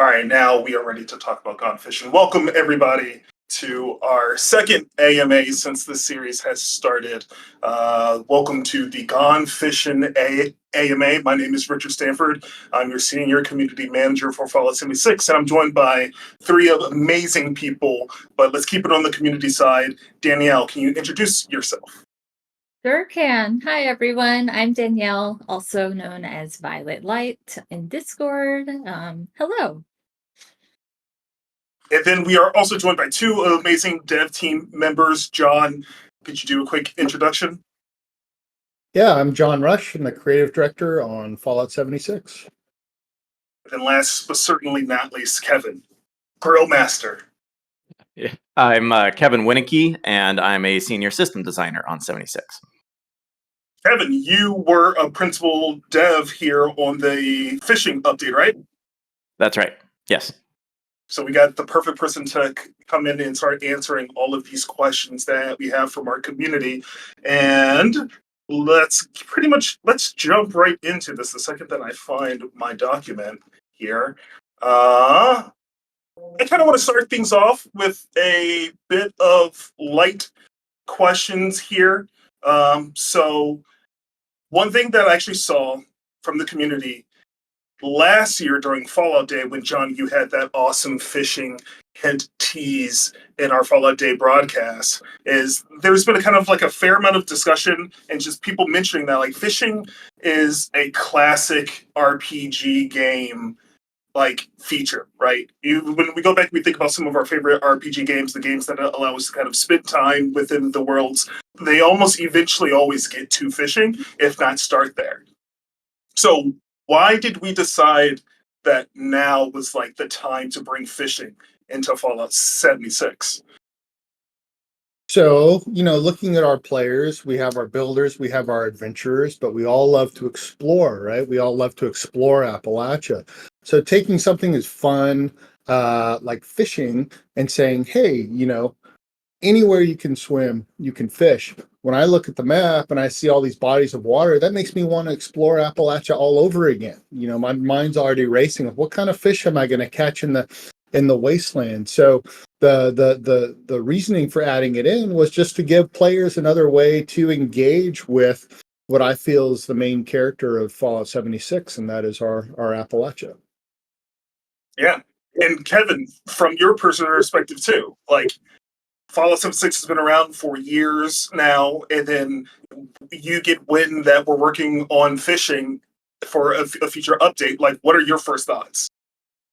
All right, now we are ready to talk about gone fishing. Welcome, everybody, to our second AMA since this series has started. Welcome to the Gone Fishing AMA. My name is Richard Stanford. I'm your senior community manager for Fallout 76, and I'm joined by three amazing people. But let's keep it on the community side. Danielle, can you introduce yourself? Sure can. Hi, everyone. I'm Danielle, also known as Violet Light in Discord. Hello. And then we are also joined by two amazing dev team members. John, could you do a quick introduction? Yeah, I'm John Rush. I'm the creative director on Fallout 76. And last but certainly not least, Kevin, Grill Master. Yeah. I'm Kevin Winicky, and I'm a senior system designer on 76. Kevin, you were a principal dev here on the fishing update, right? That's right. Yes. So we got the perfect person to come in and start answering all of these questions that we have from our community. And let's jump right into this the second that I find my document here. I kind of want to start things off with a bit of light questions here. So one thing that I actually saw from the community last year during Fallout Day, when John, you had that awesome fishing hint tease in our Fallout Day broadcast, is there's been a kind of like a fair amount of discussion and just people mentioning that like fishing is a classic RPG game like feature, right? When we go back, we think about some of our favorite RPG games, the games that allow us to kind of spend time within the worlds. They almost eventually always get to fishing, if not start there. So why did we decide that now was like the time to bring fishing into Fallout 76? So, looking at our players, we have our builders, we have our adventurers, but we all love to explore, right? We all love to explore Appalachia. So taking something as fun, like fishing, and saying, hey, anywhere you can swim, you can fish. When I look at the map and I see all these bodies of water, that makes me want to explore Appalachia all over again. My mind's already racing of what kind of fish am I going to catch in the wasteland. So the reasoning for adding it in was just to give players another way to engage with what I feel is the main character of Fallout 76, and that is our Appalachia. Yeah. And Kevin, from your personal perspective too, like Fallout 76 has been around for years now, and then you get wind that we're working on fishing for a future update. Like, what are your first thoughts?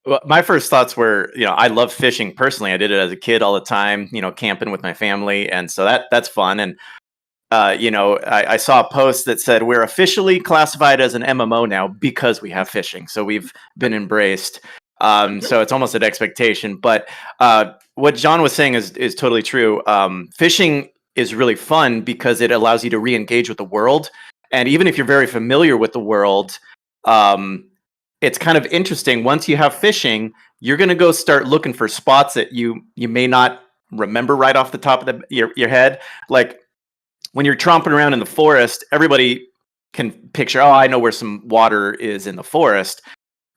Well, my first thoughts were, I love fishing personally. I did it as a kid all the time, camping with my family, and so that's fun. And I saw a post that said we're officially classified as an MMO now because we have fishing. So we've been embraced. So it's almost an expectation. But what John was saying is totally true. Fishing is really fun because it allows you to re-engage with the world. And even if you're very familiar with the world, it's kind of interesting. Once you have fishing, you're going to go start looking for spots that you may not remember right off the top of your head. Like when you're tromping around in the forest, everybody can picture, oh, I know where some water is in the forest.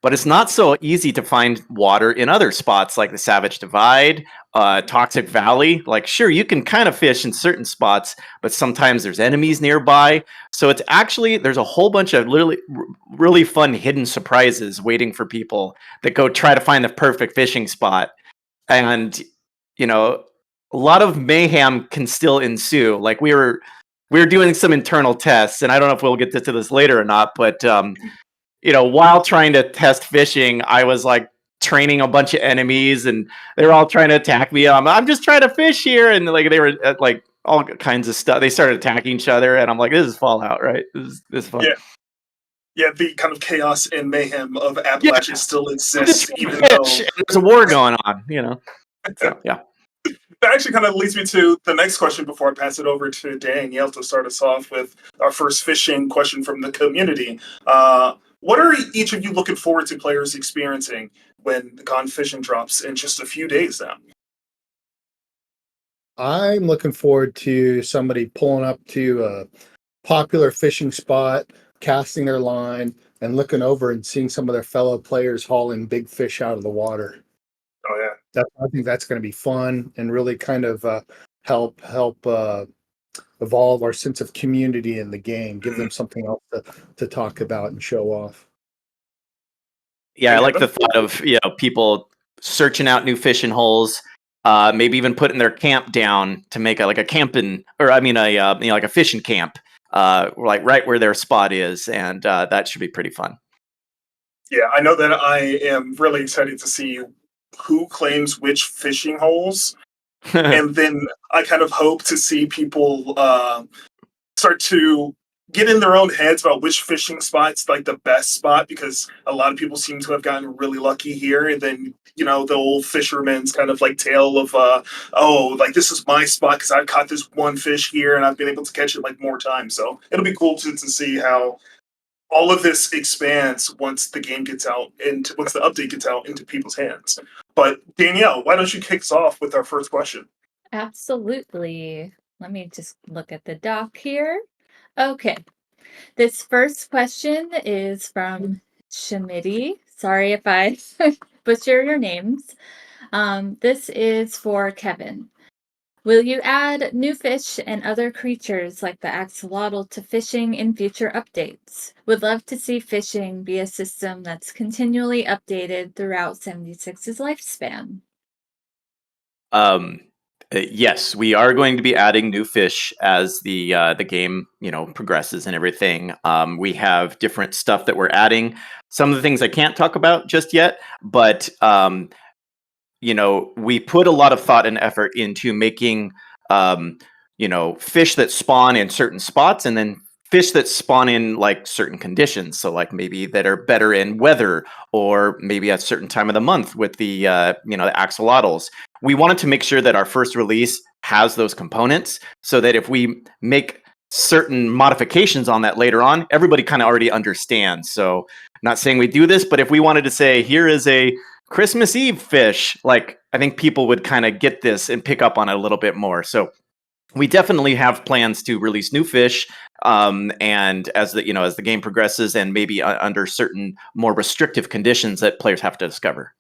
But it's not so easy to find water in other spots like the Savage Divide, Toxic Valley. Like, sure, you can kind of fish in certain spots, but sometimes there's enemies nearby. So it's actually, there's a whole bunch of really fun hidden surprises waiting for people that go try to find the perfect fishing spot. And, a lot of mayhem can still ensue. Like we were doing some internal tests, and I don't know if we'll get to this later or not, but while trying to test fishing, I was like training a bunch of enemies, and they were all trying to attack me. I'm just trying to fish here, and like they were like all kinds of stuff. They started attacking each other, and I'm like, this is Fallout, right? This is fun. Yeah, the kind of chaos and mayhem of Appalachia still exists, even though there's a war going on. So, yeah. That actually kind of leads me to the next question before I pass it over to Danielle to start us off with our first fishing question from the community. What are each of you looking forward to players experiencing when Gone Fishing drops in just a few days now? I'm looking forward to somebody pulling up to a popular fishing spot, casting their line and looking over and seeing some of their fellow players hauling big fish out of the water. Oh yeah. I think that's going to be fun and really kind of help evolve our sense of community in the game. Give them something else to talk about and show off. Yeah, I like the thought of people searching out new fishing holes, maybe even putting their camp down to make like a camping, or I mean like a fishing camp, like right where their spot is, and that should be pretty fun. Yeah, I know that I am really excited to see who claims which fishing holes, and then I kind of hope to see people start to get in their own heads about which fishing spot's like the best spot, because a lot of people seem to have gotten really lucky here, and then the old fisherman's kind of like tale of oh, like this is my spot because I've caught this one fish here and I've been able to catch it like more times. So it'll be cool to see how all of this expands once the game gets out and once the update gets out into people's hands. But Danielle, why don't you kick us off with our first question? Absolutely. Let me just look at the doc here. Okay. This first question is from Shamidi. Sorry if I butcher your names. This is for Kevin. Will you add new fish and other creatures like the axolotl to fishing in future updates? Would love to see fishing be a system that's continually updated throughout 76's lifespan. Yes, we are going to be adding new fish as the game progresses and everything. We have different stuff that we're adding. Some of the things I can't talk about just yet, but we put a lot of thought and effort into making fish that spawn in certain spots, and then fish that spawn in like certain conditions. So like maybe that are better in weather, or maybe at a certain time of the month with the the axolotls. We wanted to make sure that our first release has those components, so that if we make certain modifications on that later on, everybody kind of already understands. So not saying we do this, but if we wanted to say, here is a Christmas Eve fish, like I think people would kind of get this and pick up on it a little bit more. So we definitely have plans to release new fish, and as the game progresses, and maybe under certain more restrictive conditions that players have to discover.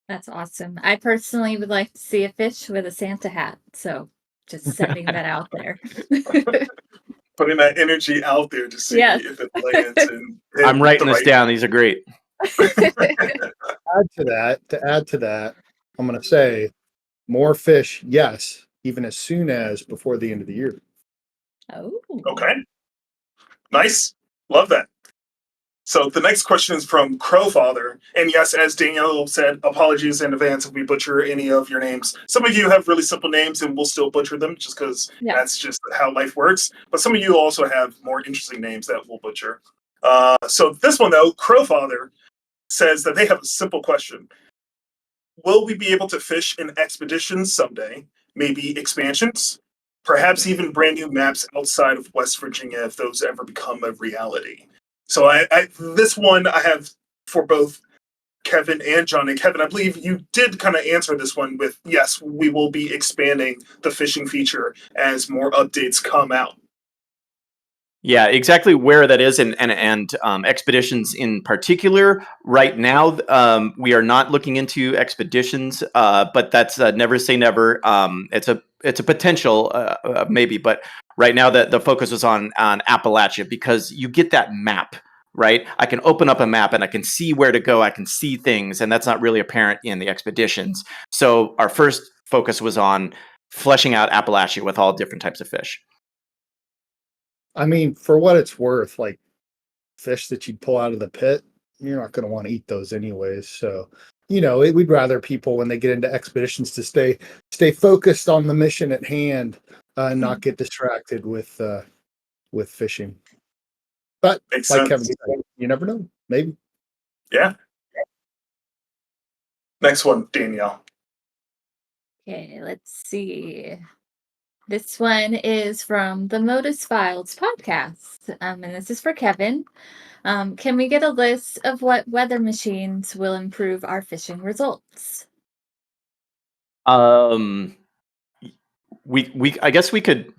That's awesome. I personally would like to see a fish with a Santa hat. So just sending that out there. Putting that energy out there to see if it lands. I'm writing this down. These are great. To add to that, I'm going to say more fish, yes, even as soon as before the end of the year. Oh. Okay. Nice. Love that. So the next question is from Crowfather. And yes, as Danielle said, apologies in advance if we butcher any of your names. Some of you have really simple names and we'll still butcher them just because that's just how life works. But some of you also have more interesting names that we'll butcher. So this one, though, Crowfather says that they have a simple question. Will we be able to fish in expeditions someday? Maybe expansions? Perhaps even brand new maps outside of West Virginia if those ever become a reality. So this one I have for both Kevin and John. And Kevin, I believe you did kind of answer this one with, yes, we will be expanding the fishing feature as more updates come out. Yeah, exactly where that is, and expeditions in particular. Right now, we are not looking into expeditions, but that's never say never. It's a potential, maybe, but right now the focus is on Appalachia, because you get that map, right? I can open up a map and I can see where to go. I can see things, and that's not really apparent in the expeditions. So our first focus was on fleshing out Appalachia with all different types of fish. I mean, for what it's worth, like fish that you'd pull out of the pit, you're not going to want to eat those anyways. So, we'd rather people, when they get into expeditions, to stay focused on the mission at hand, and not get distracted with fishing. But Makes like sense. Kevin said, you never know. Maybe. Yeah. Next one, Danielle. Okay, let's see. This one is from the Modus Files podcast, and this is for Kevin. Can we get a list of what weather machines will improve our fishing results? We I guess we could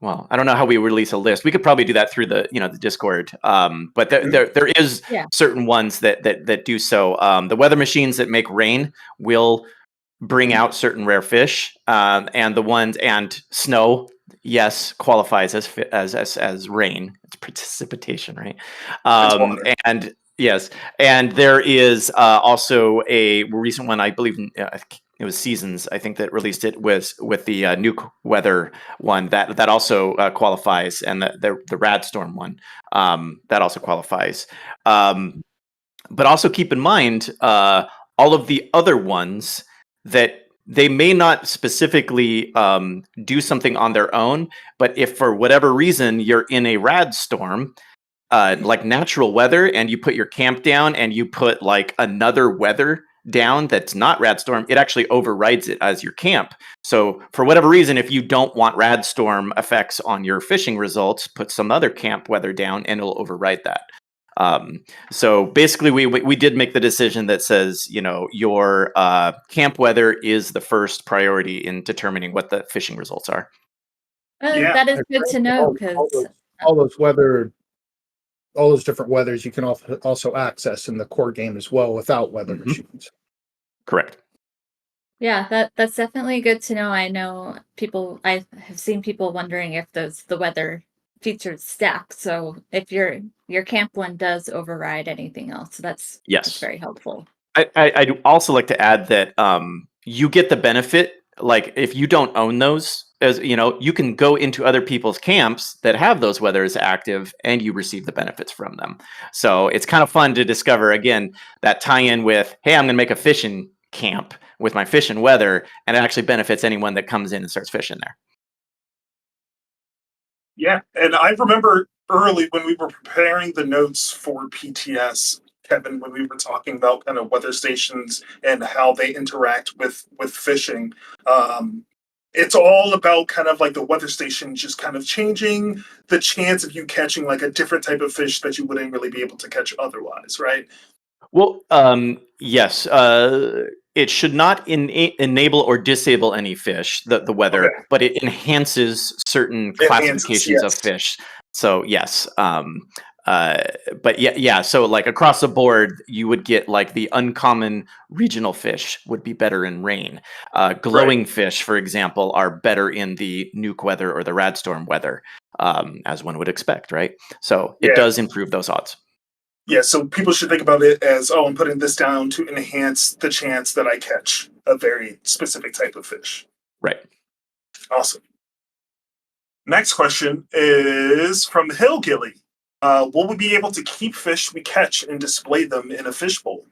well, I don't know how we release a list. We could probably do that through the the Discord. But there is Yeah. certain ones that do so. The weather machines that make rain will bring out certain rare fish, and the ones and snow, yes, qualifies as rain. It's precipitation, right? water. And yes, and there is also a recent one, I believe. It was Seasons, I think, that released it with the nuke weather one that also qualifies, and the Radstorm one that also qualifies. But also keep in mind all of the other ones that they may not specifically do something on their own, but if for whatever reason you're in a Radstorm, like natural weather, and you put your camp down and you put like another weather down that's not Radstorm, it actually overrides it as your camp. So for whatever reason, if you don't want Radstorm effects on your fishing results, put some other camp weather down and it'll override that. So basically we did make the decision that says, your camp weather is the first priority in determining what the fishing results are. Yeah. That is good to know all because those weather, all those different weathers you can also access in the core game as well without weather Mhm. machines. Correct. yeah, that's definitely good to know. I know I have seen people wondering if the weather features stack. So if your camp one does override anything else, that's Yes. very helpful. I'd also like to add that you get the benefit, like if you don't own those, as you can go into other people's camps that have those weathers active and you receive the benefits from them. So it's kind of fun to discover, again, that tie-in with, hey, I'm going to make a fishing camp with my fish and weather, and it actually benefits anyone that comes in and starts fishing there. Yeah, and I remember early when we were preparing the notes for PTS, Kevin, when we were talking about kind of weather stations and how they interact with fishing. It's all about kind of like the weather station just kind of changing the chance of you catching like a different type of fish that you wouldn't really be able to catch otherwise, right? Well, yes. It should not enable or disable any fish, the weather, Okay. but it enhances certain Enhances, classifications of yes. fish. So yes. But yeah. So like across the board, you would get like the uncommon regional fish would be better in rain. Glowing fish, for example, are better in the nuke weather or the Radstorm weather, as one would expect, right? So it Yeah. does improve those odds. Yeah, so people should think about it as, I'm putting this down to enhance the chance that I catch a very specific type of fish. Right. Awesome. Next question is from Hillgilly. Will we be able to keep fish we catch and display them in a fishbowl?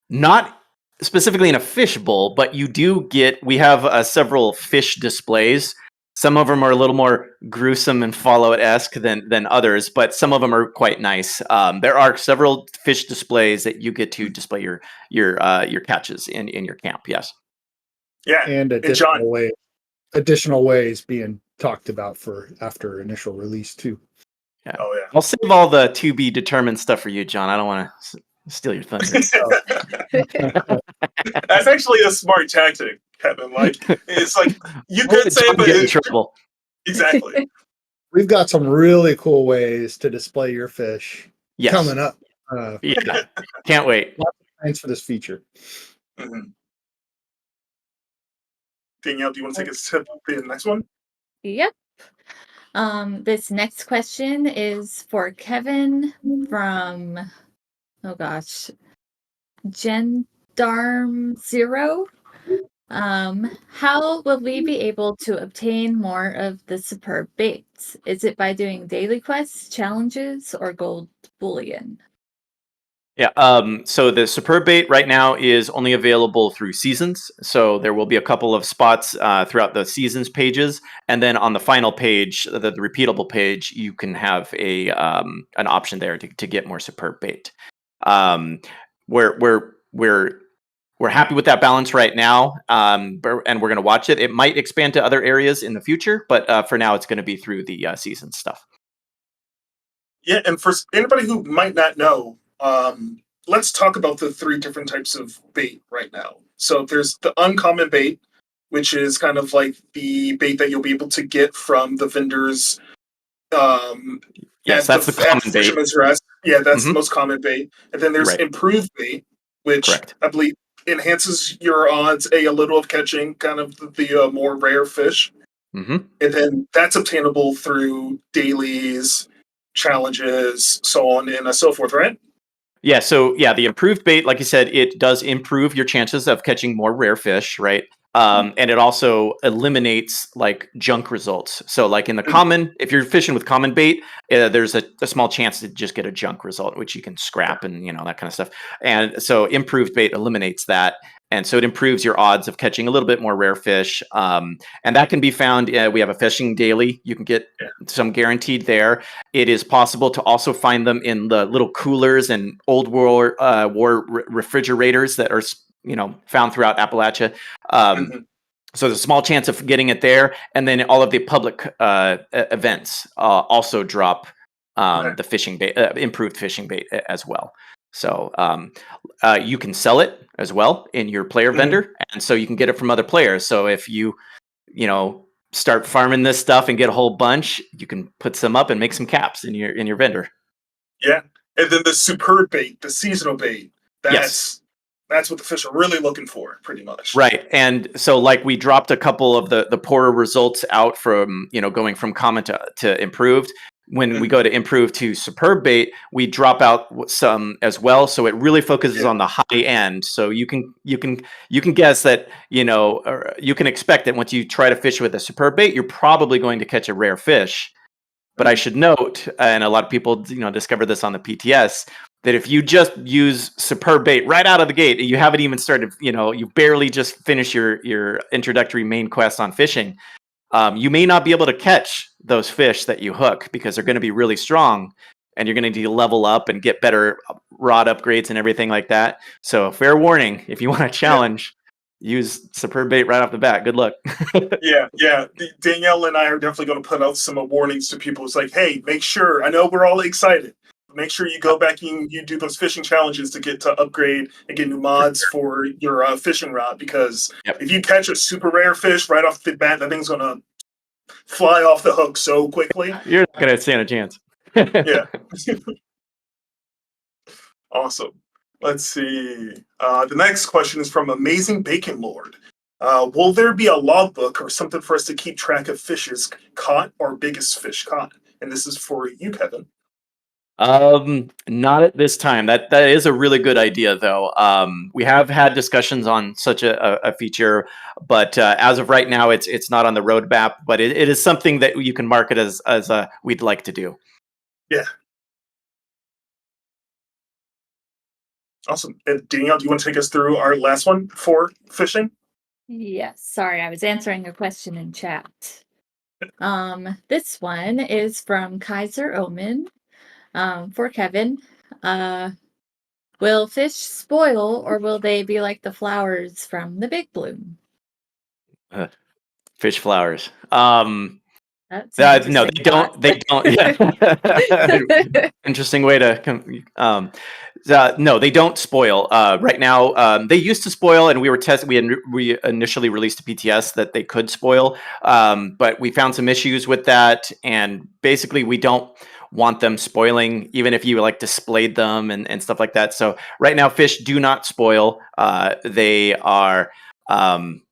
Not specifically in a fish bowl, but we have several fish displays. Some of them are a little more gruesome and Fallout-esque than others, but some of them are quite nice. There are several fish displays that you get to display your catches in your camp. Yes. Yeah, And additional ways being talked about for after initial release too. Yeah. Oh yeah. I'll save all the to be determined stuff for you, John. I don't want to steal your thunder. That's actually a smart tactic, Kevin. Like, it's like you could say, John but get in trouble. Exactly. We've got some really cool ways to display your fish coming up. Yeah, can't wait. Thanks for this feature. Mm-hmm. Danielle, do you want to take a sip of the next one? Yep. This next question is for Kevin from, oh gosh, Gendarm Zero. How will we be able to obtain more of the superb baits? Is it by doing daily quests, challenges, or gold bullion? Yeah. So the superb bait right now is only available through seasons. So there will be a couple of spots throughout the seasons pages, and then on the final page, the repeatable page, you can have an option there to get more superb bait. We're happy with that balance right now, and we're going to watch it. It might expand to other areas in the future, but for now, it's going to be through the season stuff. Yeah, and for anybody who might not know, let's talk about the three different types of bait right now. So there's the uncommon bait, which is kind of like the bait that you'll be able to get from the vendors. Yes, At that's the common bait. Fisherman's Rest. Yeah, that's the Mhm. most common bait. And then there's Right. improved bait, which Correct. I believe enhances your odds a little of catching kind of the more rare fish. hmm And then that's obtainable through dailies, challenges, so on and so forth, right? Yeah, so yeah, the improved bait, like you said, it does improve your chances of catching more rare fish, right? And it also eliminates like junk results. So, like in the common, if you're fishing with common bait, there's a small chance to just get a junk result, which you can scrap and that kind of stuff. And so, improved bait eliminates that, and so it improves your odds of catching a little bit more rare fish. And that can be found. We have a fishing daily. You can get some guaranteed there. It is possible to also find them in the little coolers and old war refrigerators that are found throughout Appalachia. So there's a small chance of getting it there, and then all of the public events also drop the fishing bait, improved fishing bait as well. So you can sell it as well in your player vendor, and so you can get it from other players. So if you start farming this stuff and get a whole bunch, you can put some up and make some caps in your vendor. Yeah, and then the superb bait, the seasonal bait. That's what the fish are really looking for, pretty much. Right. And so like we dropped a couple of the poorer results out from, going from common to improved. When we go to improve to superb bait, we drop out some as well. So it really focuses on the high end. So you can guess that, or you can expect that once you try to fish with a superb bait, you're probably going to catch a rare fish. But I should note, and a lot of people, discover this on the PTS, that if you just use superb bait right out of the gate, you haven't even started, you barely just finish your introductory main quest on fishing, you may not be able to catch those fish that you hook because they're going to be really strong, and you're going to need to level up and get better rod upgrades and everything like that. So fair warning, if you want a challenge, use superb bait right off the bat. Good luck. Yeah. Danielle and I are definitely going to put out some warnings to people. It's like, hey, make sure, I know we're all excited. Make sure you go back and you do those fishing challenges to get to upgrade and get new mods for your fishing rod. Because if you catch a super rare fish right off the bat, that thing's going to fly off the hook so quickly. You're not going to stand a chance. Yeah. Awesome. Let's see. The next question is from Amazing Bacon Lord. Will there be a logbook or something for us to keep track of fishes caught or biggest fish caught? And this is for you, Kevin. Not at this time. That is a really good idea, though. We have had discussions on such a feature, but as of right now, it's not on the roadmap. But it is something that you can market as we'd like to do. Yeah. Awesome. And Danielle, do you want to take us through our last one for fishing? Yes. Sorry, I was answering a question in chat. This one is from Kaiser Omen. For Kevin, will fish spoil or will they be like the flowers from the big bloom? Fish flowers. That's no, they don't. They don't. Yeah. Interesting way to. No, they don't spoil. Right now, they used to spoil, and we were testing. We initially released a PTS that they could spoil, but we found some issues with that, and basically, we don't want them spoiling, even if you displayed them and stuff like that. So right now, fish do not spoil. They are.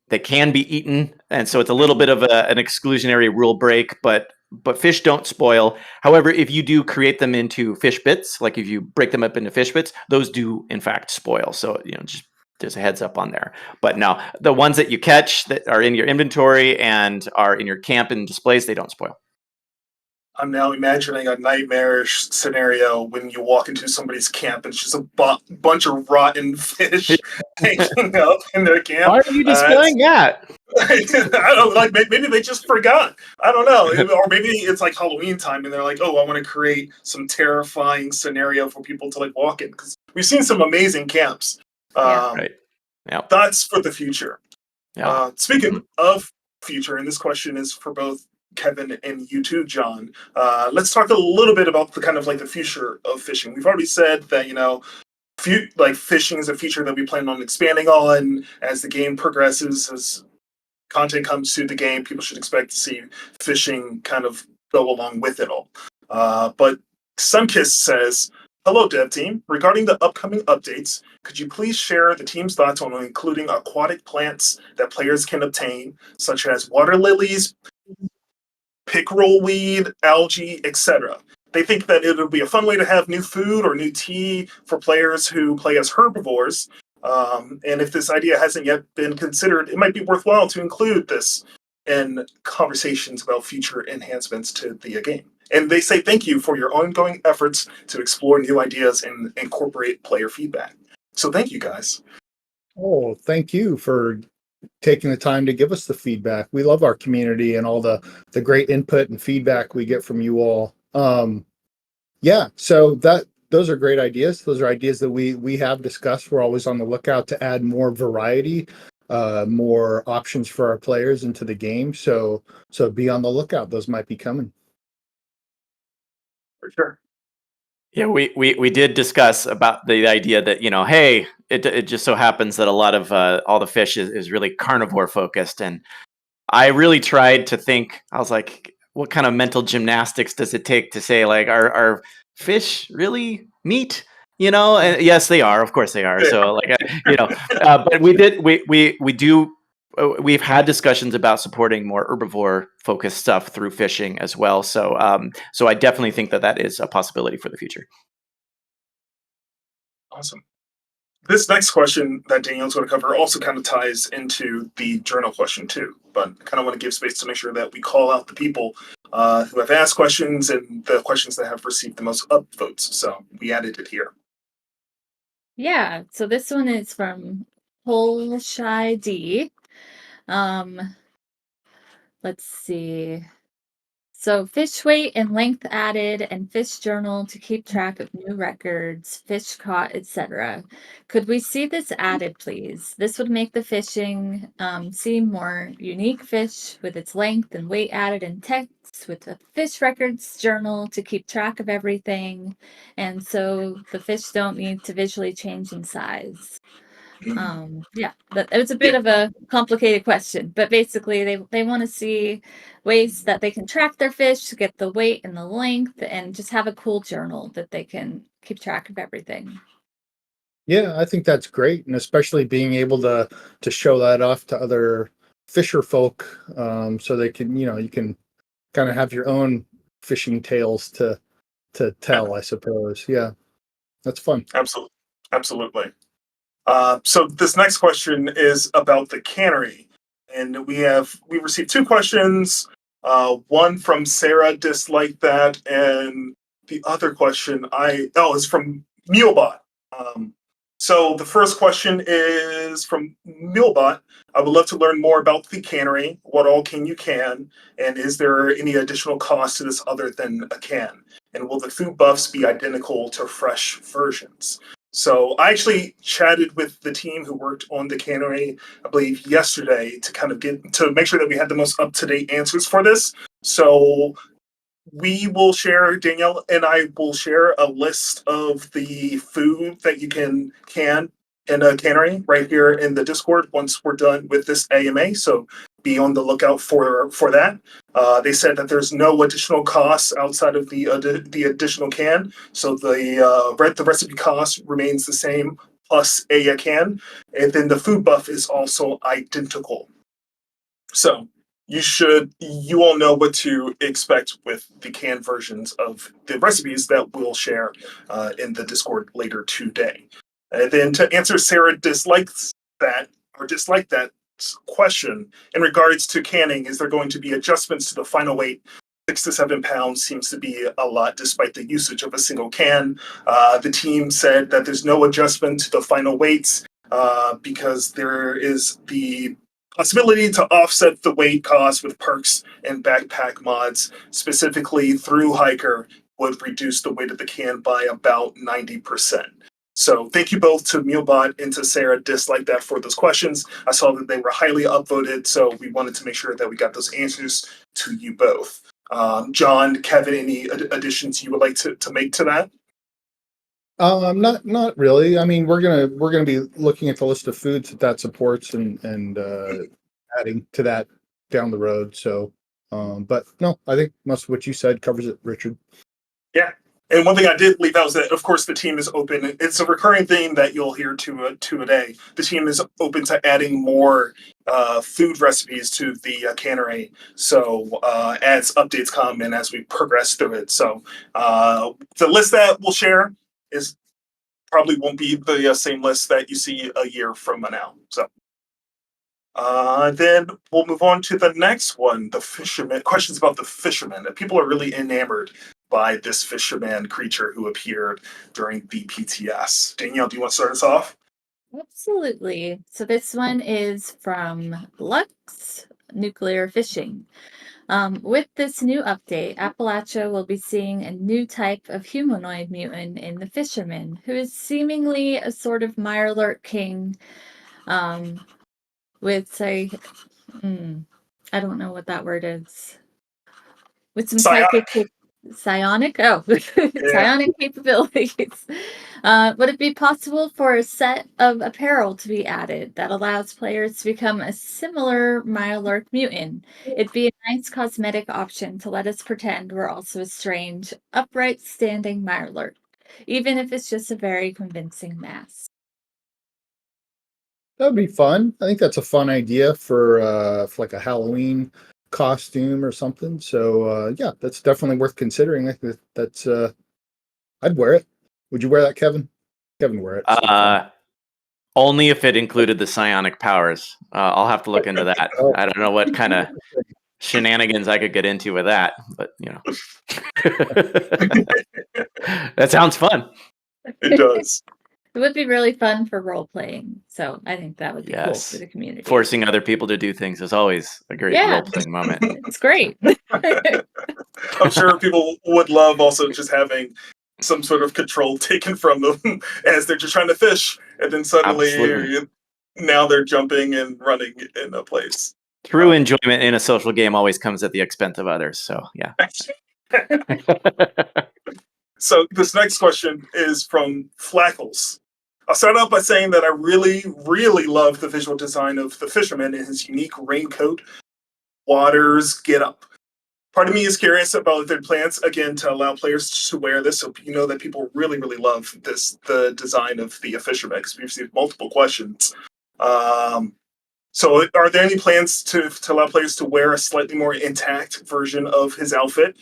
They can be eaten, and so it's a little bit of an exclusionary rule break, but fish don't spoil. However, if you do create them into fish bits, like if you break them up into fish bits, those do in fact spoil. So just there's a heads up on there. But no, the ones that you catch that are in your inventory and are in your camp and displays, they don't spoil. I'm now imagining a nightmarish scenario when you walk into somebody's camp and it's just a bunch of rotten fish hanging up in their camp. Why are you displaying that? I don't know, maybe they just forgot. I don't know. Or maybe it's like Halloween time and they're like, oh, I want to create some terrifying scenario for people to walk in. Because we've seen some amazing camps. Right. Yeah. That's for the future. Yeah. Speaking of future, and this question is for both Kevin and you too, John. Let's talk a little bit about the kind of the future of fishing. We've already said that fishing is a feature that we plan on expanding on as the game progresses, as content comes to the game, people should expect to see fishing kind of go along with it all. But Sunkiss says, hello, dev team. Regarding the upcoming updates, could you please share the team's thoughts on including aquatic plants that players can obtain, such as water lilies, pickerel weed, algae, etc.? They think that it would be a fun way to have new food or new tea for players who play as herbivores. And if this idea hasn't yet been considered, it might be worthwhile to include this in conversations about future enhancements to the game. And they say thank you for your ongoing efforts to explore new ideas and incorporate player feedback. So thank you, guys. Oh, thank you for taking the time to give us the feedback. We love our community and all the great input and feedback we get from you all. Yeah, so those are great ideas. Those are ideas that we have discussed. We're always on the lookout to add more variety, more options for our players into the game. So be on the lookout. Those might be coming. For sure. Yeah, we did discuss about the idea that, hey, it just so happens that a lot of all the fish is really carnivore focused, and I really tried to think. I was like, what kind of mental gymnastics does it take to say, like, are fish really meat? And yes, they are. Of course, they are. So, like, but we've had discussions about supporting more herbivore focused stuff through fishing as well. So I definitely think that is a possibility for the future. Awesome. This next question that Daniel's going to cover also kind of ties into the journal question too, but I kind of want to give space to make sure that we call out the people who have asked questions and the questions that have received the most upvotes. So we added it here. Yeah, so this one is from Holshai D. Let's see. So fish weight and length added and fish journal to keep track of new records, fish caught, etc. Could we see this added, please? This would make the fishing seem more unique. Fish with its length and weight added in text with a fish records journal to keep track of everything. And so the fish don't need to visually change in size. Yeah, it was a bit of a complicated question, but basically they want to see ways that they can track their fish to get the weight and the length and just have a cool journal that they can keep track of everything. Yeah, I think that's great, and especially being able to show that off to other fisher folk, so they can, you can kind of have your own fishing tales to tell, I suppose. Yeah, that's fun. Absolutely. So this next question is about the cannery, and we received two questions. One from Sarah, disliked that, and the other question is from Mulebot. So the first question is from Mulebot. I would love to learn more about the cannery. What all you can, and is there any additional cost to this other than a can? And will the food buffs be identical to fresh versions? So I actually chatted with the team who worked on the cannery, I believe yesterday, to kind of make sure that we had the most up-to-date answers for this. So we will share, Danielle and I will share a list of the food that you can in a cannery right here in the Discord once we're done with this AMA. So be on the lookout for that. They said that there's no additional costs outside of the additional can. So the recipe cost remains the same plus a can. And then the food buff is also identical. So you all know what to expect with the canned versions of the recipes that we'll share in the Discord later today. And then to answer Sarah disliked that question in regards to canning, is there going to be adjustments to the final weight? 6 to 7 pounds seems to be a lot despite the usage of a single can. The team said that there's no adjustment to the final weights because there is the possibility to offset the weight cost with perks and backpack mods, specifically through Hiker, would reduce the weight of the can by about 90%. So thank you both to Mulebot and to Sarah disliked that for those questions. I saw that they were highly upvoted, so we wanted to make sure that we got those answers to you both. John, Kevin, any additions you would like to make to that? Not really. I mean, we're gonna be looking at the list of foods that supports and adding to that down the road. So, but no, I think most of what you said covers it, Richard. Yeah. And one thing I did leave out is that, of course, the team is open. It's a recurring theme that you'll hear today. The team is open to adding more food recipes to the cannery. So as updates come and as we progress through it. So the list that we'll share is probably won't be the same list that you see a year from now. So then we'll move on to the next one, the Fisherman. Questions about the Fisherman. People are really enamored by this Fisherman creature who appeared during the PTS. Danielle, do you want to start us off? Absolutely. So this one is from Lux Nuclear Fishing. With this new update, Appalachia will be seeing a new type of humanoid mutant in the Fisherman, who is seemingly a sort of Mirelurk king, with say, I don't know what that word is. With some psionic, psionic capabilities. Would it be possible for a set of apparel to be added that allows players to become a similar Mirelurk mutant? It'd be a nice cosmetic option to let us pretend we're also a strange, upright standing Mirelurk, even if it's just a very convincing mask. That'd be fun. I think that's a fun idea for like a Halloween costume or something. So yeah, that's definitely worth considering. I think that's I'd wear it. Would you wear that, Kevin? Kevin would wear it. So Only if it included the psionic powers. I'll have to look into that. Oh. I don't know what kind of shenanigans I could get into with that, but that sounds fun. It does. It would be really fun for role playing, so I think that would be cool Yes. for the community. Forcing other people to do things is always a great role playing moment. It's great. I'm sure people would love also just having some sort of control taken from them as they're just trying to fish, and then suddenly Absolutely. now they're jumping and running in a place. True enjoyment in a social game always comes at the expense of others. So yeah. So this next question is from Flackles. I'll start out by saying that I really, really love the visual design of the Fisherman and his unique raincoat, waters, get up. Part of me is curious about their plans, again, to allow players to wear this. So you know that people really, really love the design of the Fisherman, because we've received multiple questions. So are there any plans to allow players to wear a slightly more intact version of his outfit?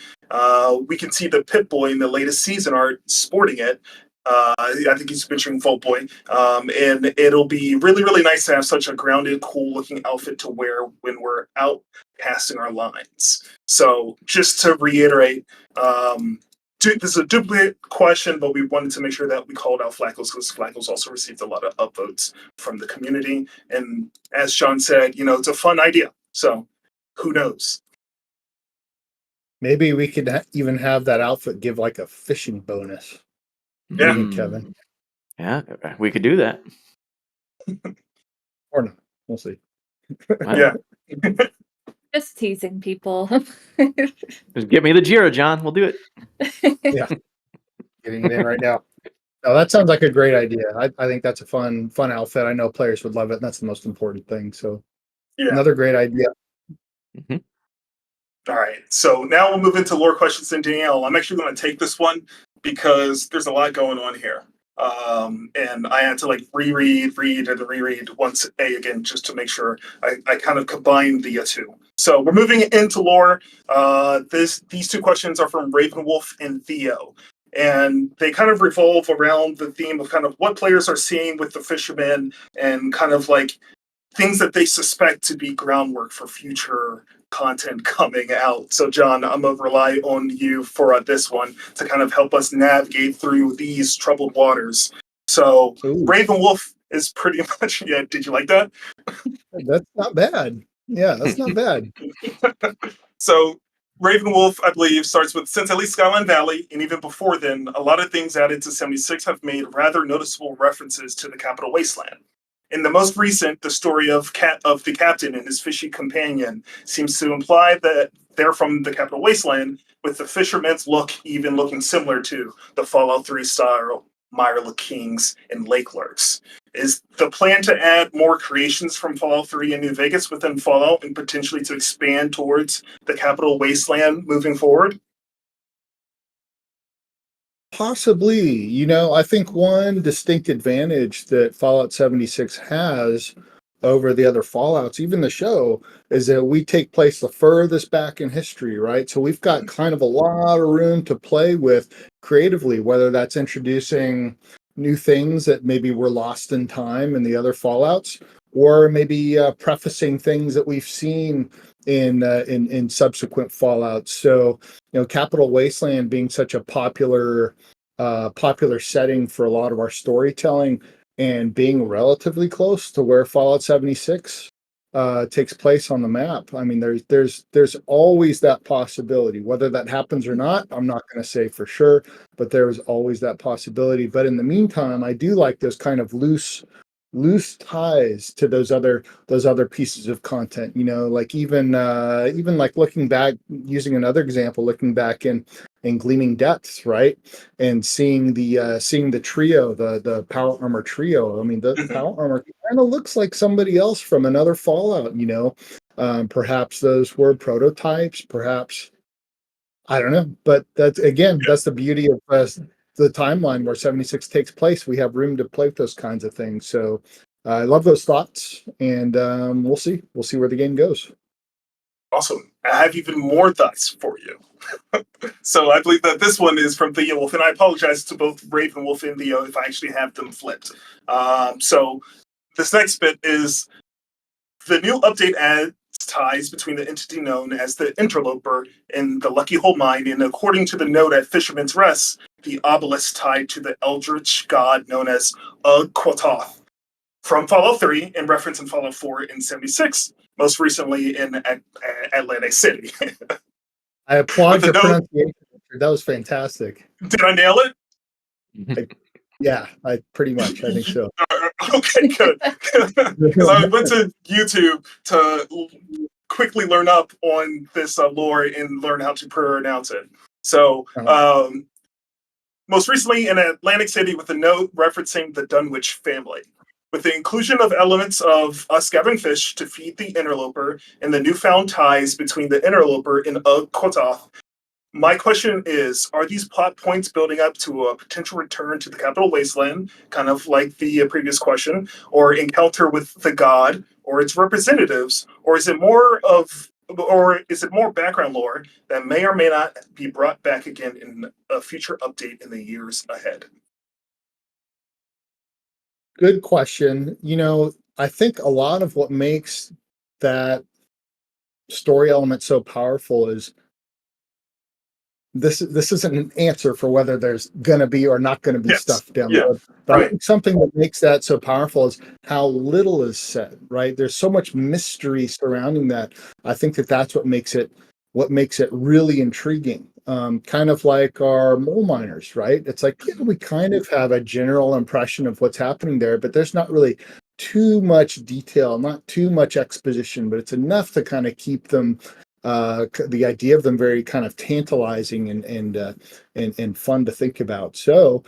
We can see the Pip-Boy in the latest season art sporting it. I think he's picturing Vault Boy. And it'll be really, really nice to have such a grounded, cool-looking outfit to wear when we're out casting our lines. So just to reiterate, this is a duplicate question, but we wanted to make sure that we called out Flackles because Flackles also received a lot of upvotes from the community. And as Sean said, it's a fun idea. So who knows? maybe we could even have that outfit give like a fishing bonus. Yeah. Kevin. Yeah, we could do that. Or no, we'll see. Yeah. Just teasing people. Just give me the Jira, John. We'll do it. Yeah. Getting it in right now. No, that sounds like a great idea. I think that's a fun outfit. I know players would love it, and that's the most important thing. So Yeah. another great idea. Mm-hmm. All right. So now we'll move into lore questions. And Danielle, I'm actually going to take this one because there's a lot going on here. And I had to read once again, just to make sure I kind of combined the two. So we're moving into lore. These two questions are from Ravenwolf and Theo. And they kind of revolve around the theme of kind of what players are seeing with the Fisherman and kind of things that they suspect to be groundwork for future content coming out. So, John, I'm going to rely on you for this one to kind of help us navigate through these troubled waters. So, Ooh. Ravenwolf is pretty much, yeah, did you like that? That's not bad. Yeah, that's not bad. So, Ravenwolf, I believe, starts with since at least Skyline Valley, and even before then, a lot of things added to 76 have made rather noticeable references to the Capital Wasteland. In the most recent, the story of the captain and his fishy companion seems to imply that they're from the Capital Wasteland, with the fisherman's look even looking similar to the Fallout 3 style Myrla Kings, and Lake Lurks. Is the plan to add more creations from Fallout 3 and New Vegas within Fallout and potentially to expand towards the Capital Wasteland moving forward? Possibly. I think one distinct advantage that Fallout 76 has over the other Fallouts, even the show, is that we take place the furthest back in history, right? So we've got kind of a lot of room to play with creatively, whether that's introducing new things that maybe were lost in time in the other Fallouts, or maybe prefacing things that we've seen in subsequent Fallouts. So, Capital Wasteland being such a popular setting for a lot of our storytelling, and being relatively close to where Fallout 76 takes place on the map. I mean, there's always that possibility. Whether that happens or not, I'm not going to say for sure, but there is always that possibility. But in the meantime, I do like those kind of loose ties to those other pieces of content. Like even like looking back, using another example, looking back in Gleaming Depths, right, and seeing the trio, the power armor trio. I mean, the power armor kind of looks like somebody else from another Fallout. Perhaps those were prototypes, perhaps, I don't know. But that's the beauty of the timeline where 76 takes place. We have room to play with those kinds of things. So I love those thoughts, and we'll see where the game goes. Awesome. I have even more thoughts for you. So I believe that this one is from Theo Wolf, and I apologize to both Raven Wolf and Theo if I actually have them flipped. So this next bit is the new update adds ties between the entity known as the Interloper and the Lucky Hole Mine, and according to the note at Fisherman's Rest, the obelisk tied to the eldritch god known as Aquatic from Fallout 3 and reference in Fallout 4 and 76, most recently in Atlantic City. I applaud your note, pronunciation. That was fantastic. Did I nail it? Yeah, I pretty much. I think so. Okay, good. Because I went to YouTube to quickly learn up on this lore and learn how to pronounce it. So, most recently in Atlantic City with a note referencing the Dunwich family. With the inclusion of elements of us gathering fish to feed the interloper and the newfound ties between the interloper and Kototh, my question is, are these plot points building up to a potential return to the Capital Wasteland, kind of like the previous question, or encounter with the god or its representatives, or is it more background lore that may or may not be brought back again in a future update in the years ahead? Good question. I think a lot of what makes that story element so powerful is this isn't an answer for whether there's gonna be or not gonna be stuff down the road. But I think something that makes that so powerful is how little is said, right? There's so much mystery surrounding that. I think that's what makes it really intriguing. Kind of like our mole miners, right? It's like, we kind of have a general impression of what's happening there, but there's not really too much detail, not too much exposition, but it's enough to kind of keep them the idea of them very kind of tantalizing and fun to think about. So,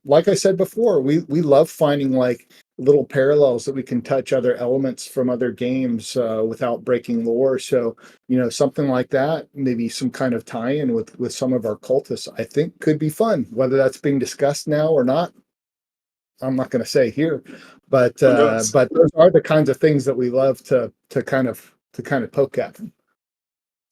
like I said before, we love finding like little parallels that we can touch other elements from other games without breaking lore. So, something like that, maybe some kind of tie-in with some of our cultists, I think could be fun. Whether that's being discussed now or not, I'm not going to say here, but those are the kinds of things that we love to kind of poke at.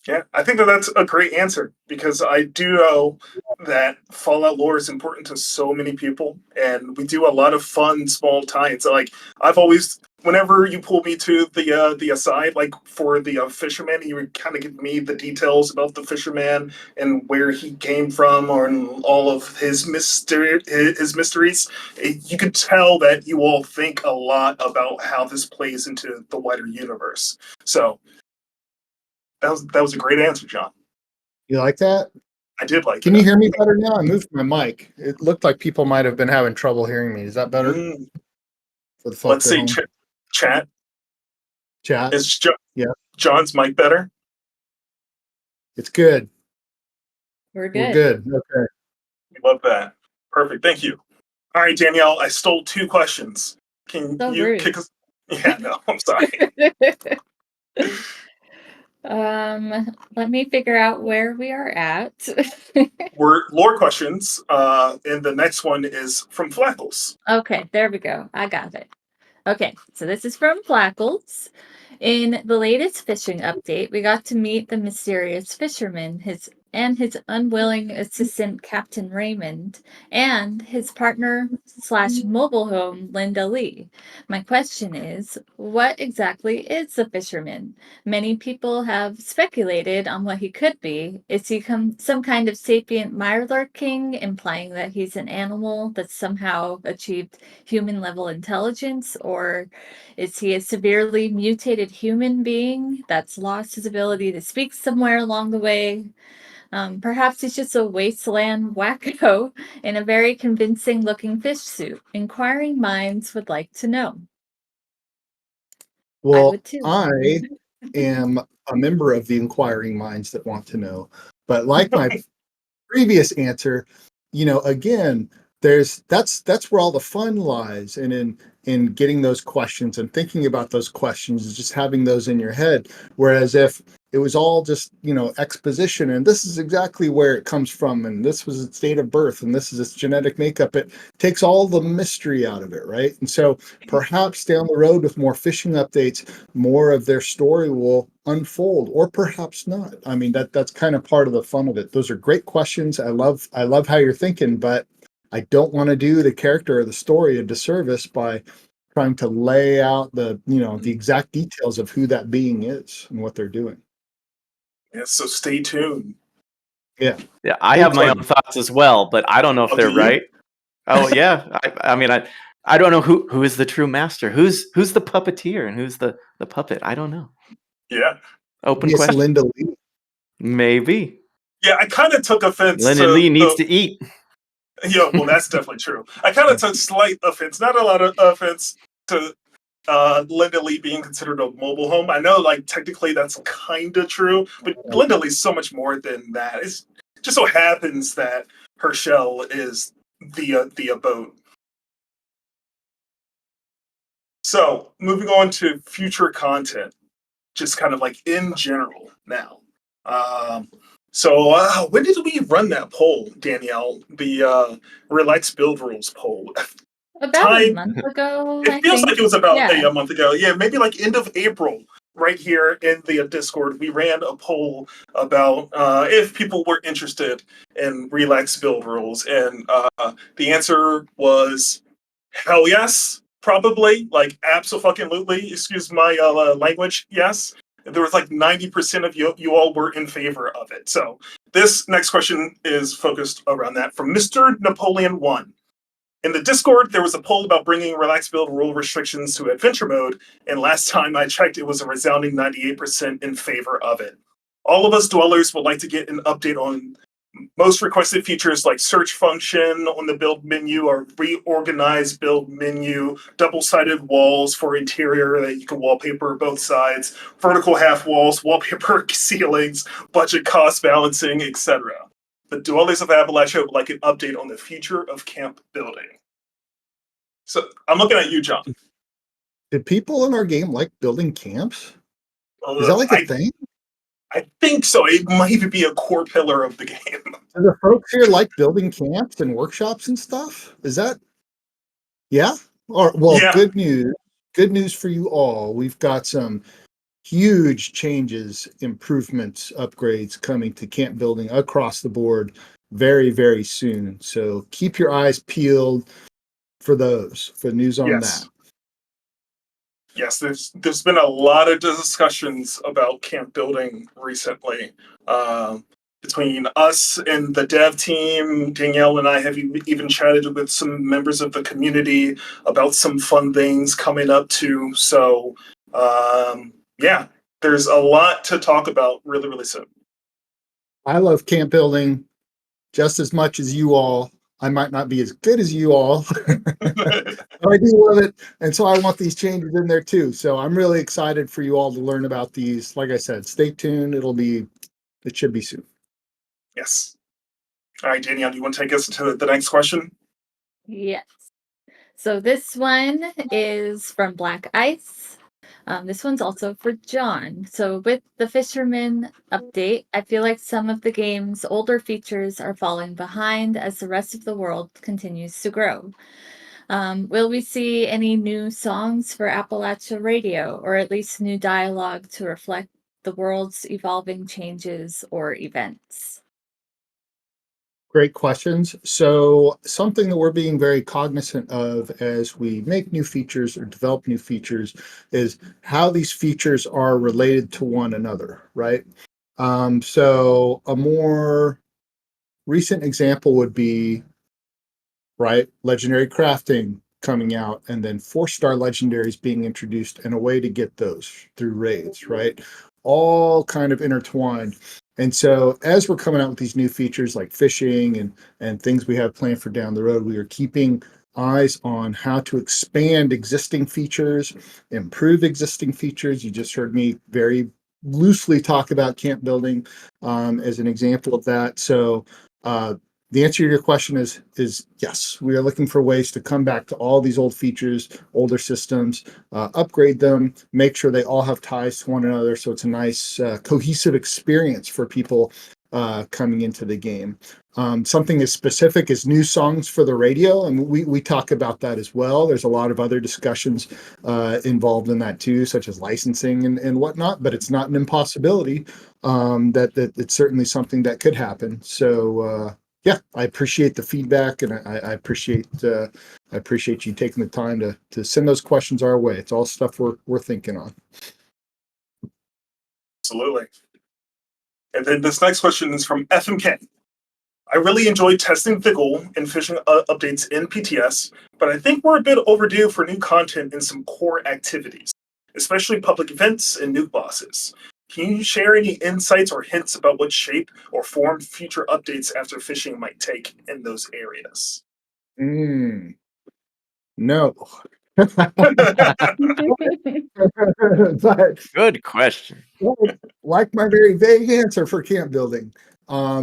Yeah, I think that's a great answer because I do know that Fallout lore is important to so many people, and we do a lot of fun small tie-ins. Like I've always, whenever you pull me to the aside, like for the Fisherman, you would kind of give me the details about the Fisherman and where he came from, or all of his mysteries. You could tell that you all think a lot about how this plays into the wider universe. So. That was a great answer, John. You like that? I did like. Can you hear me better now? I moved my mic. It looked like people might have been having trouble hearing me. Is that better? For the folks Let's see. Chat. Is John's mic better? It's good. We're good. We're good. Okay. We love that. Perfect. Thank you. All right, Danielle, I stole 2 questions. Can So you rude. kick us? Yeah, no, I'm sorry. Let me figure out where we are at. We're lore questions, and the next one is from Flackles. Okay, there we go. I got it. Okay, so this is from Flackles. In the latest fishing update, we got to meet the mysterious fisherman, his unwilling assistant Captain Raymond, and his partner slash mobile home Linda Lee. My question is, what exactly is the fisherman? Many people have speculated on what he could be. Is he some kind of sapient Mirelurk king, implying that he's an animal that's somehow achieved human level intelligence, or is he a severely mutated human being that's lost his ability to speak somewhere along the way? Perhaps he's just a wasteland wacko in a very convincing looking fish suit. Inquiring minds would like to know. I Well, would too. I am a member of the inquiring minds that want to know. But like my previous answer, again, that's where all the fun lies, and in getting those questions and thinking about those questions is just having those in your head. Whereas if it was all just exposition, and this is exactly where it comes from, and this was its date of birth, and this is its genetic makeup, it takes all the mystery out of it, right? And so perhaps down the road with more fishing updates, more of their story will unfold, or perhaps not. I mean, that's kind of part of the fun of it. Those are great questions. I love how you're thinking, but I don't want to do the character or the story a disservice by trying to lay out the exact details of who that being is and what they're doing. Yeah, so stay tuned. Yeah. Yeah, I have my own thoughts as well, but I don't know if Oh, they're do you? right. Oh yeah, I mean, I don't know who is the true master. Who's the puppeteer and who's the puppet? I don't know. Yeah. Open Yes, question. Linda Lee. Maybe Yeah, I kind of took offense Linda to Lee needs to eat. Yeah, well, that's definitely true. I kind of took slight offense, not a lot of offense, to Linda Lee being considered a mobile home. I know, like, technically that's kind of true, but Linda Lee's so much more than that. It just so happens that her shell is the abode. So, moving on to future content, just kind of like in general now. When did we run that poll, Danielle? The Relax Build Rules poll. About a month ago, I It feels think. like it was about Yeah. a month ago. Yeah, maybe like end of April. Right here in the Discord, we ran a poll about if people were interested in Relax Build Rules, and the answer was hell yes, probably, like absolutely. Excuse my language. Yes, there was like 90% of you all were in favor of it. So this next question is focused around that from Mr. Napoleon One. In the Discord, there was a poll about bringing relaxed build rule restrictions to adventure mode, and last time I checked, it was a resounding 98% in favor of it. All of us dwellers would like to get an update on most requested features like search function on the build menu or reorganized build menu, double-sided walls for interior that you can wallpaper both sides, vertical half walls, wallpaper ceilings, budget cost balancing, etc. The dwellers of Appalachia would like an update on the future of camp building. So I'm looking at you, John. Did people in our game like building camps? Is that like a thing? I think so. It might even be a core pillar of the game. Do the folks here like building camps and workshops and stuff? Is that? Yeah. Or well, Yeah. good news. Good news for you all. We've got some huge changes, improvements, upgrades coming to camp building across the board very, very soon. So keep your eyes peeled for news on that. Yes, there's been a lot of discussions about camp building recently. Between us and the dev team, Danielle and I have even chatted with some members of the community about some fun things coming up too. So, yeah, there's a lot to talk about really, really soon. I love camp building just as much as you all. I might not be as good as you all, but I do love it. And so I want these changes in there too. So I'm really excited for you all to learn about these. Like I said, stay tuned. It should be soon. Yes. All right, Danielle, do you want to take us to the next question? Yes. So this one is from Black Ice. This one's also for John. So with the Fisherman update, I feel like some of the game's older features are falling behind as the rest of the world continues to grow. Will we see any new songs for Appalachia Radio, or at least new dialogue to reflect the world's evolving changes or events? Great questions. So something that we're being very cognizant of as we make new features or develop new features is how these features are related to one another, right? So a more recent example would be, right, legendary crafting coming out, and then 4-star legendaries being introduced, and a way to get those through raids, right? All kind of intertwined. And so as we're coming out with these new features like fishing and things we have planned for down the road, we are keeping eyes on how to expand existing features, improve existing features. You just heard me very loosely talk about camp building as an example of that. So the answer to your question is yes. We are looking for ways to come back to all these old features, older systems, upgrade them, make sure they all have ties to one another, so it's a nice cohesive experience for people coming into the game. Something as specific as new songs for the radio, and we talk about that as well. There's a lot of other discussions involved in that too, such as licensing and whatnot, but it's not an impossibility. That it's certainly something that could happen. So yeah, I appreciate the feedback, and I appreciate you taking the time to send those questions our way. It's all stuff we're thinking on. Absolutely. And then this next question is from FMK. I really enjoyed testing the goal and fishing updates in PTS, but I think we're a bit overdue for new content in some core activities, especially public events and new bosses. Can you share any insights or hints about what shape or form future updates after fishing might take in those areas? No. But Good question. like my very vague answer for camp building,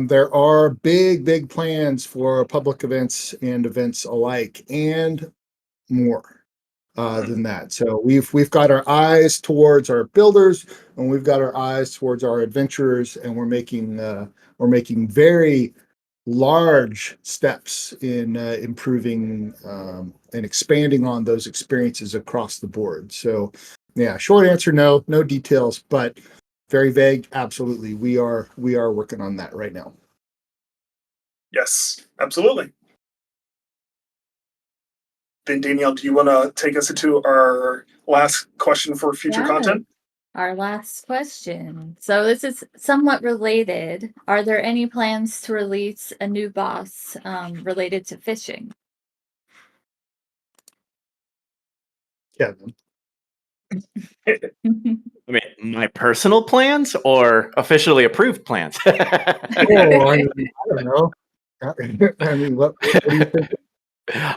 there are big plans for public events and events alike, and more than that. So we've got our eyes towards our builders, and we've got our eyes towards our adventurers, and we're making very large steps in improving and expanding on those experiences across the board. So yeah, short answer, no details, but very vague. Absolutely. We are working on that right now. Yes, absolutely. Then Danielle, do you want to take us into our last question for future Yeah. content? Our last question. So this is somewhat related. Are there any plans to release a new boss related to fishing? Kevin. I mean, my personal plans or officially approved plans? Oh, I don't know. I mean, what do you think?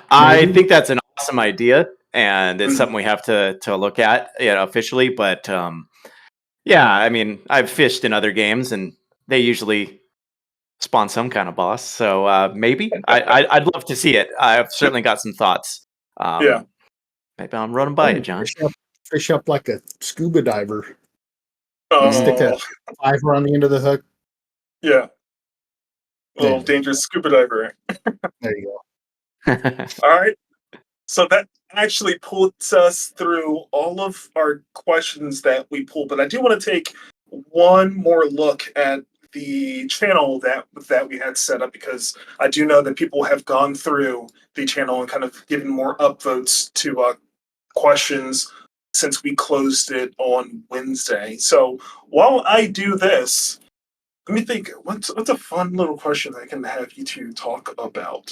I Maybe? think that's an awesome idea, and it's something we have to look at, officially. But yeah, I mean, I've fished in other games, and they usually spawn some kind of boss. So maybe I'd love to see it. I've certainly got some thoughts. Yeah. Maybe I'm running by it, John. Fish up like a scuba diver. Stick Oh, a fiver on the end of the hook. yeah. Little Yeah. dangerous scuba diver. There you go. All right. So that actually puts us through all of our questions that we pulled, but I do want to take one more look at the channel that we had set up, because I do know that people have gone through the channel and kind of given more upvotes to questions since we closed it on Wednesday. So while I do this, let me think. What's a fun little question I can have you two talk about?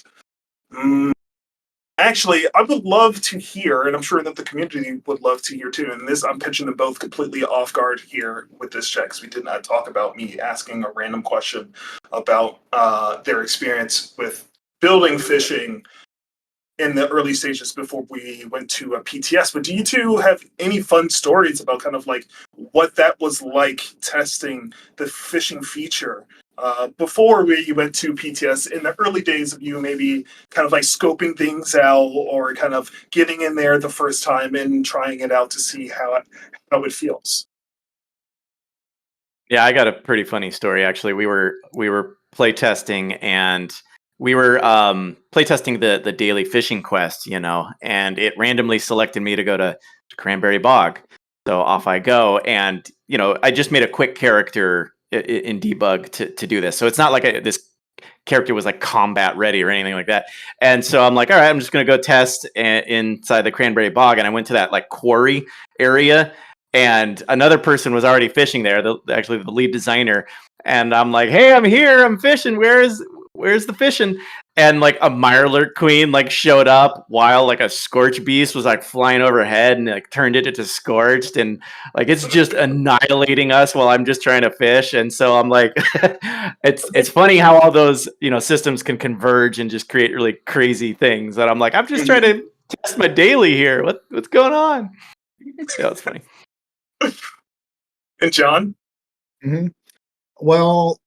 Actually, I would love to hear, and I'm sure that the community would love to hear too. And this, I'm pitching them both completely off guard here with this check, because we did not talk about me asking a random question about their experience with building fishing in the early stages before we went to a PTS. But do you two have any fun stories about kind of like what that was like testing the fishing feature before you went to PTS, in the early days of you maybe kind of like scoping things out or kind of getting in there the first time and trying it out to see how it feels? Yeah, I got a pretty funny story actually. We were playtesting and we were playtesting the daily fishing quest, and it randomly selected me to go to Cranberry Bog. So off I go, and I just made a quick character in debug to do this. So it's not like this character was like combat ready or anything like that. And so I'm like, all right, I'm just gonna go test inside the Cranberry Bog, and I went to that like quarry area, and another person was already fishing there. Actually, the lead designer, and I'm like, hey, I'm here, I'm fishing. Where's the fishing? And like a Mirelurk queen like showed up while like a scorch beast was like flying overhead and like turned it into scorched, and like it's just annihilating us while I'm just trying to fish. And so I'm like, it's funny how all those systems can converge and just create really crazy things. And I'm like, I'm just trying to test my daily here. What's going on? Yeah, it's funny. And John? hmm Well,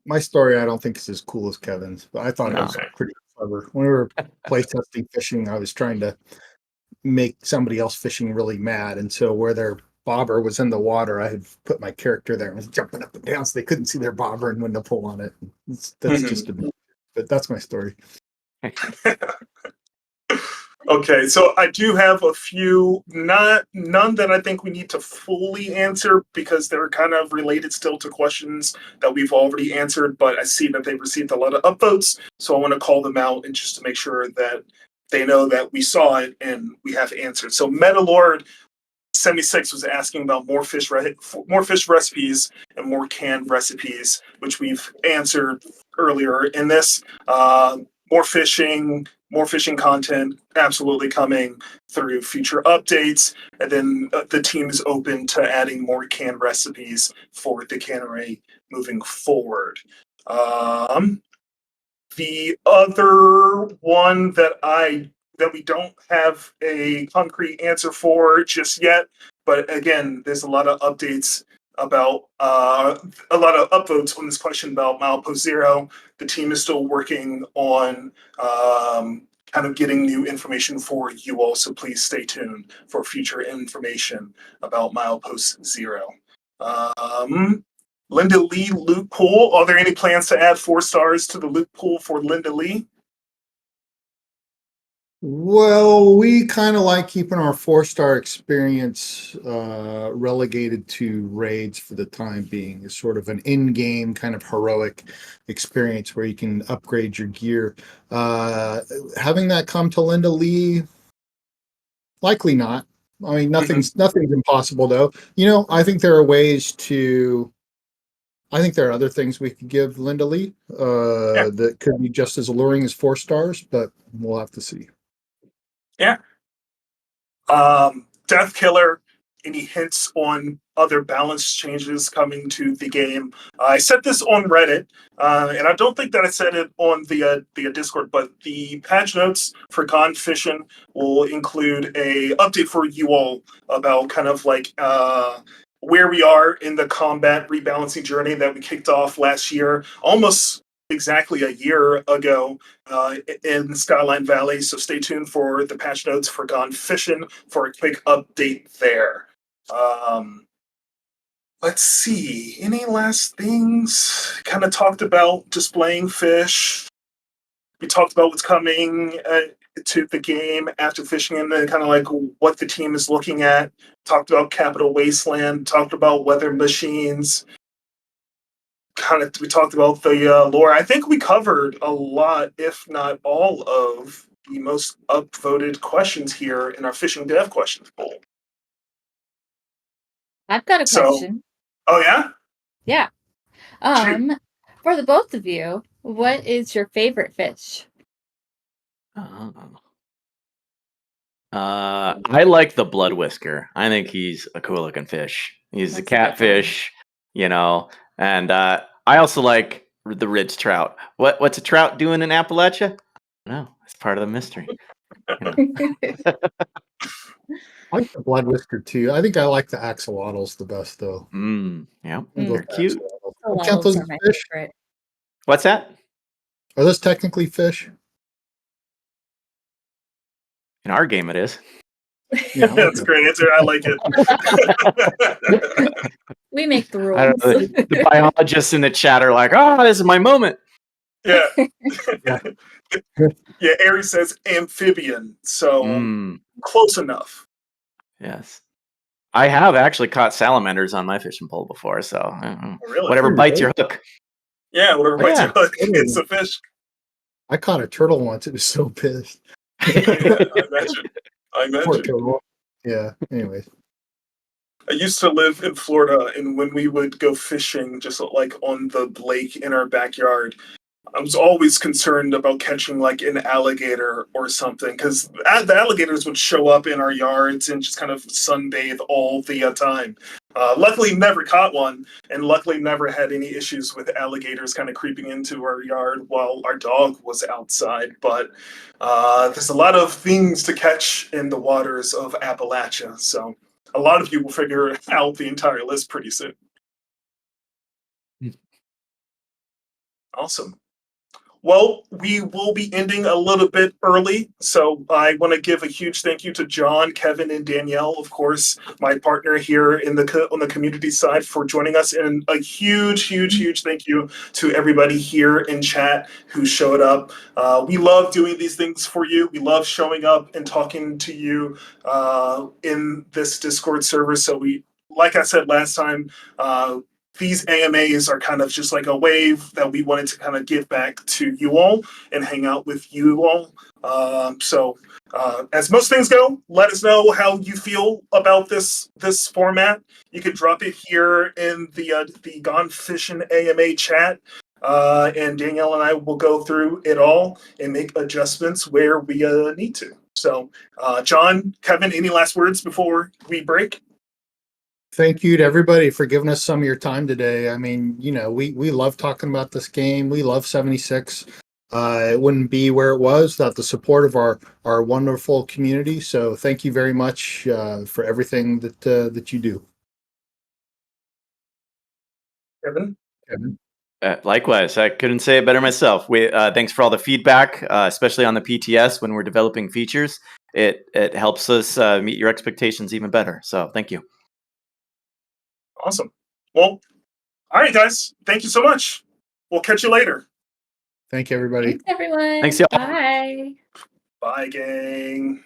my story I don't think is as cool as Kevin's, but I thought it was Okay. pretty clever. When we were playtesting fishing, I was trying to make somebody else fishing really mad, and so where their bobber was in the water, I had put my character there and was jumping up and down so they couldn't see their bobber and when to pull on it. That's just a bit, but that's my story. Okay, so I do have a few, none that I think we need to fully answer because they're kind of related still to questions that we've already answered, but I see that they've received a lot of upvotes, so I want to call them out and just to make sure that they know that we saw it and we have answered. So Metalord 76 was asking about more fish recipes and more canned recipes, which we've answered earlier in this. More fishing content absolutely coming through future updates, and then the team is open to adding more canned recipes for the cannery moving forward. The other one that we don't have a concrete answer for just yet, but again, there's a lot of updates about a lot of upvotes on this question about Milepost Zero. The team is still working on kind of getting new information for you all, so please stay tuned for future information about Milepost Zero. Linda Lee loot pool. Are there any plans to add 4 stars to the loot pool for Linda Lee? Well, we kind of like keeping our 4-star experience relegated to raids for the time being. It's sort of an in-game kind of heroic experience where you can upgrade your gear. Having that come to Linda Lee, likely not. I mean, nothing's impossible though. I think there are ways to. I think there are other things we could give Linda Lee that could be just as alluring as 4 stars, but we'll have to see. Yeah. Death Killer, any hints on other balance changes coming to the game? I said this on Reddit, and I don't think that I said it on the Discord, but the patch notes for Gone Fission will include a update for you all about kind of like where we are in the combat rebalancing journey that we kicked off last year, almost exactly a year ago in Skyline Valley. So stay tuned for the patch notes for Gone Fission for a quick update there. Let's see. Any last things? Kind of talked about displaying fish. We talked about what's coming to the game after fishing, and then kind of like what the team is looking at. Talked about Capital Wasteland. Talked about weather machines. We talked about the lore. I think we covered a lot, if not all, of the most upvoted questions here in our fishing dev questions poll. I've got a question. Oh yeah? Yeah. For the both of you, what is your favorite fish? I like the blood whisker. I think he's a cool looking fish. He's a catfish, and I also like the ridge trout. What's a trout doing in Appalachia? No, it's part of the mystery. I like the blood whisker too. I think I like the axolotls the best though. Yeah, They're cute. Count those as fish? Favorite. What's that? Are those technically fish? In our game, it is. Yeah, That's a great answer. I like it. We make the I rules. don't know. The biologists in the chat are like, "Oh, this is my moment." Yeah. Yeah. Yeah, Aries says amphibian, so Mm, close enough. yes. I have actually caught salamanders on my fishing pole before, so Really? whatever bites your hook. Yeah, whatever Oh, bites yeah. your hook, it's a fish. I caught a turtle once. It was so pissed. Yeah, I imagine. I Poor imagine. turtle. Yeah. Anyways. I used to live in Florida, and when we would go fishing, just like on the lake in our backyard, I was always concerned about catching like an alligator or something because the alligators would show up in our yards and just kind of sunbathe all the time. Luckily, never caught one, and luckily, never had any issues with alligators kind of creeping into our yard while our dog was outside. But there's a lot of things to catch in the waters of Appalachia, so a lot of you will figure out the entire list pretty soon. Awesome. Well, we will be ending a little bit early, so I want to give a huge thank you to John, Kevin, and Danielle, of course, my partner here in on the community side, for joining us, and a huge, huge, huge thank you to everybody here in chat who showed up. We love doing these things for you. We love showing up and talking to you in this Discord server. So we, like I said last time, these AMAs are kind of just like a wave that we wanted to kind of give back to you all and hang out with you all. As most things go, let us know how you feel about this format. You can drop it here in the Gone Fishing AMA chat, and Danielle and I will go through it all and make adjustments where we need to. So, John, Kevin, any last words before we break? Thank you to everybody for giving us some of your time today. I mean, we love talking about this game. We love 76. It wouldn't be where it was without the support of our wonderful community. So thank you very much for everything that you do. Kevin? Kevin? Likewise, I couldn't say it better myself. Thanks for all the feedback, especially on the PTS when we're developing features. It helps us meet your expectations even better. So thank you. Awesome. Well, all right, guys. Thank you so much. We'll catch you later. Thank you, everybody. Thanks, everyone. Thanks, y'all. Bye. Bye, gang.